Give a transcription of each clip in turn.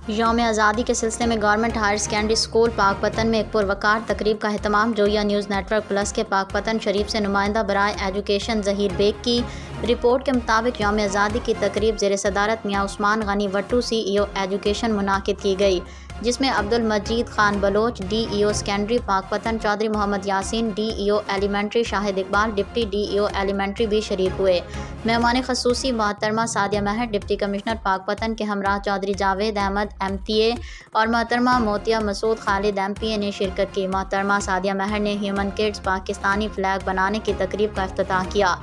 यौम आज़ादी के सिलसिले में government higher secondary school Pakpattan में एक पुरवकार तकरीब का अहतमाम। जोया न्यूज़ नेटवर्क प्लस के पाकपतन शरीफ से नुमाइंदा बराए एजुकेशन ज़हीर बेग की रिपोर्ट के मुताबिक यौम आज़ादी की तकरीब ज़ेर सदारत मियाँ उस्मान गनी वट्टू CEO एजुकेशन मुनाकिद की गई, जिसमें Abdul Majeed Khan Baloch DEO secondary Pakpattan, Chaudhry Mohammad Yasin DEO elementary, Shahid Iqbal deputy DEO elementary भी शरीक हुए। मेहमान खसूसी मोहतरमा सादिया महर डिप्टी कमिश्नर पाकपतन के हमरा चौधरी जावेद अहमद MTA और मोहतरमा मोतिया मसूद खालिद MPA ने शिरकत की। मोहतरमा सादिया महर ने ह्यूमन किड्स पाकिस्तानी फ्लैग बनाने की तकरीब का इफ्तिताह किया।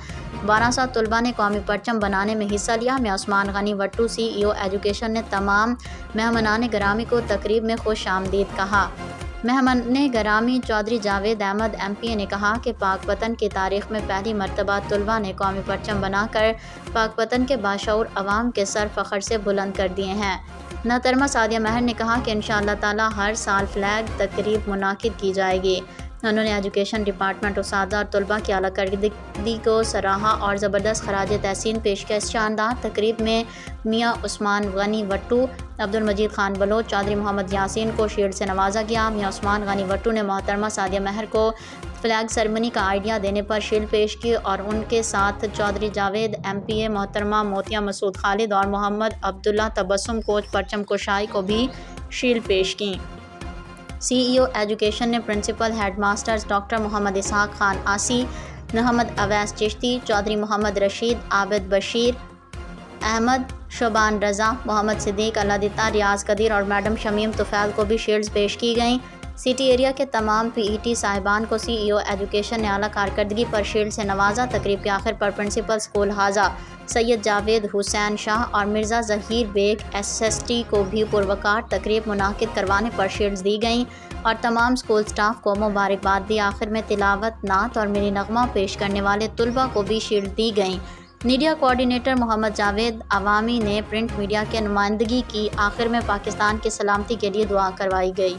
1200 तलबा ने कौमी परचम बनाने में हिस्सा लिया। मियाँ उस्मान गनी वट्टू CEO एजुकेशन ने तमाम मेहमानान गिरामी को तकरीब में खुश आमदीद कहा। मेहमान गरामी चौधरी जावेद अहमद MPA ने कहा कि पाकपतन की तारीख़ में पहली मरतबा तलबा ने कौमी परचम बनाकर पाकपतन के बाशऊर अवाम के सर फ़ख्र से बुलंद कर दिए हैं। मोहतरमा सादिया महर ने कहा कि इंशाअल्लाह ताला हर साल फ्लैग तकरीब मुनाकिद की जाएगी। उन्होंने एजुकेशन डिपार्टमेंट, उस्तादा और तलबा की आला कारकर्दगी को सराहा और ज़बरदस्त खराज तहसीन पेश किया। इस शानदार तकरीब में मियाँ उस्मान गनी वट्टू, अब्दुल मजीद खान बलोच, चौधरी मोहम्मद यासीन को शील्ड से नवाजा गया। मियाँ उस्मान गनी वट्टू ने मोहतरमा सादिया महर को फ्लैग सेरेमनी का आइडिया देने पर शील्ड पेश की और उनके साथ चौधरी जावेद MPA, मोहतरमा मोतिया मसूद खालिद और मोहम्मद अब्दुल्ला तबस्सुम कोच परचम कुशाई को भी शील्ड पेश की। CEO एजुकेशन ने प्रिंसिपल हेडमास्टर्स डॉक्टर मोहम्मद इसहाक खान आसी, मोहम्मद अवैस चिश्ती, चौधरी मोहम्मद रशीद, आबिद बशीर अहमद, शोबान रज़ा, मोहम्मद सिद्दीक, अल्लादिता, रियाज कदीर और मैडम शमीम तुफैल को भी शील्ड्स पेश की गईं। सिटी एरिया के तमाम PET साहिबान को CEO एजुकेशन ने आला कारकर्दगी पर शील्ड से नवाजा। तकरीब के आखिर पर प्रिंसिपल स्कूल हाजा सैयद जावेद हुसैन शाह और मिर्ज़ा ज़हीर बेग SST को भी पुरवकार तकरीब मुनाकिद करवाने पर शील्ड्स दी गईं और तमाम स्कूल स्टाफ को मुबारकबाद दी। आखिर में तिलावत, नात और मिनी नगमा पेश करने वाले तलबा को भी शील्ड दी गईं। मीडिया कोऑर्डिनेटर मोहम्मद जावेद अवामी ने प्रिंट मीडिया की नुमाइंदगी की। आखिर में पाकिस्तान की सलामती के लिए दुआ करवाई गई।